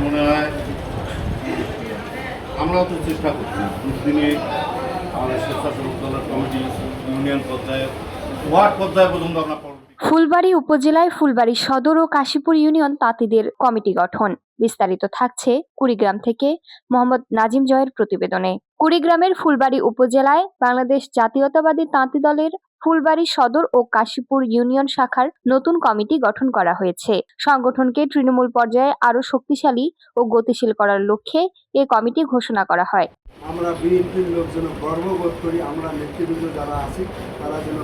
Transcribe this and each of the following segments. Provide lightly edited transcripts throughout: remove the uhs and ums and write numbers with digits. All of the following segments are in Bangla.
মনে হয় আমরাও তো চেষ্টা করছি দিনে আমাদের স্বেচ্ছাসেবক দলের কমিটি ইউনিয়ন পর্যায়ে ওয়ার্ড পর্যায়ে পর্যন্ত আমরা ফুলবাড়ী উপজেলায় ফুলবাড়ী সদর ও কাশীপুর ইউনিয়ন তাঁতিদের কমিটি গঠন। বিস্তারিত থাকছে কুড়িগ্রাম থেকে মোহাম্মদ নাজিম জয়ের প্রতিবেদনে। কুড়িগ্রামের ফুলবাড়ী উপজেলায় বাংলাদেশ জাতীয়তাবাদী তাঁতি দলের ফুলবাড়ী সদর ও কাশীপুর ইউনিয়ন শাখার নতুন কমিটি গঠন করা হয়েছে। সংগঠনকে তৃণমূল পর্যায়ে আরো শক্তিশালী ও গতিশীল করার লক্ষ্যে এ কমিটি ঘোষণা করা হয়। আমরা বিএনপির লোক যেন গর্ববোধ করি, আমরা নেতৃবৃন্দ যারা আছি তারা যেন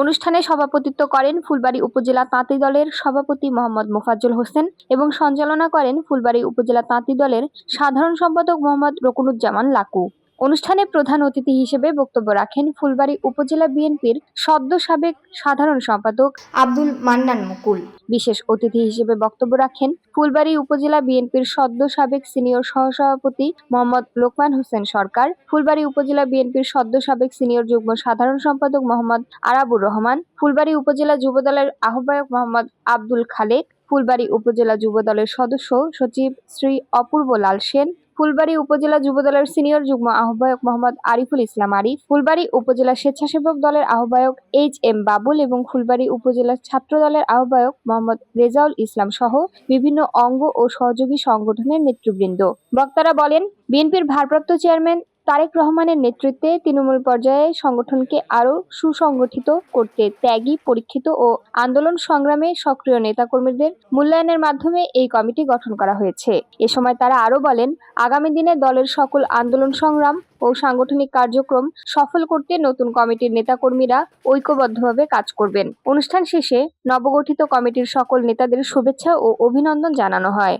অনুষ্ঠানে সভাপতিত্ব করেন ফুলবাড়ী উপজেলা তাঁতি দলের সভাপতি মোহাম্মদ মোফাজ্জল হোসেন এবং সঞ্চালনা করেন ফুলবাড়ী উপজেলা তাঁতি দলের সাধারণ সম্পাদক মোহাম্মদ রকুনুজ্জামান লাকু। অনুষ্ঠানে প্রধান অতিথি হিসেবে বক্তব্য রাখেন ফুলবাড়ী উপজেলা বিএনপির সদ্য সাবেক সাধারণ সম্পাদক আব্দুল মান্নান মুকুল। বিশেষ অতিথি হিসেবে বক্তব্য রাখেন ফুলবাড়ী উপজেলা বিএনপির সদ্য সাবেক সিনিয়র সহসভাপতি মোহাম্মদ লোকমান হোসেন সরকার, ফুলবাড়ী উপজেলা বিএনপির সদ্য সাবেক সিনিয়র যুগ্ম সাধারণ সম্পাদক মোহাম্মদ আরাবুর রহমান, ফুলবাড়ী উপজেলা যুবদলের আহ্বায়ক মোহাম্মদ আব্দুল খালেক, ফুলবাড়ী উপজেলা যুবদলের সদস্য সচিব শ্রী অপূর্ব লাল সেন, ফুলবাড়ী উপজেলা যুবদলের সিনিয়র যুগ্ম আহ্বায়ক মোহাম্মদ আরিফুল ইসলাম আরিফ, ফুলবাড়ী উপজেলা স্বেচ্ছাসেবক দলের আহ্বায়ক এইচ.এম. বাবুল এবং ফুলবাড়ী উপজেলা ছাত্র দলের আহ্বায়ক মোহাম্মদ রেজাউল ইসলাম সহ বিভিন্ন অঙ্গ ও সহযোগী সংগঠনের নেতৃবৃন্দ। বক্তারা বলেন, বিএনপির ভারপ্রাপ্ত চেয়ারম্যান তারেক রহমানের নেতৃত্বে তৃণমূল পর্যায়ে সংগঠনকে আরও সুসংগঠিত করতে ত্যাগী, পরীক্ষিত ও আন্দোলন সংগ্রামে সক্রিয় নেতাকর্মীদের মূল্যায়নের মাধ্যমে এই কমিটি গঠন করা হয়েছে। এ সময় তারা আরও বলেন, আগামী দিনে দলের সকল আন্দোলন সংগ্রাম ও সাংগঠনিক কার্যক্রম সফল করতে নতুন কমিটির নেতাকর্মীরা ঐক্যবদ্ধভাবে কাজ করবেন। অনুষ্ঠান শেষে নবগঠিত কমিটির সকল নেতাদের শুভেচ্ছা ও অভিনন্দন জানানো হয়।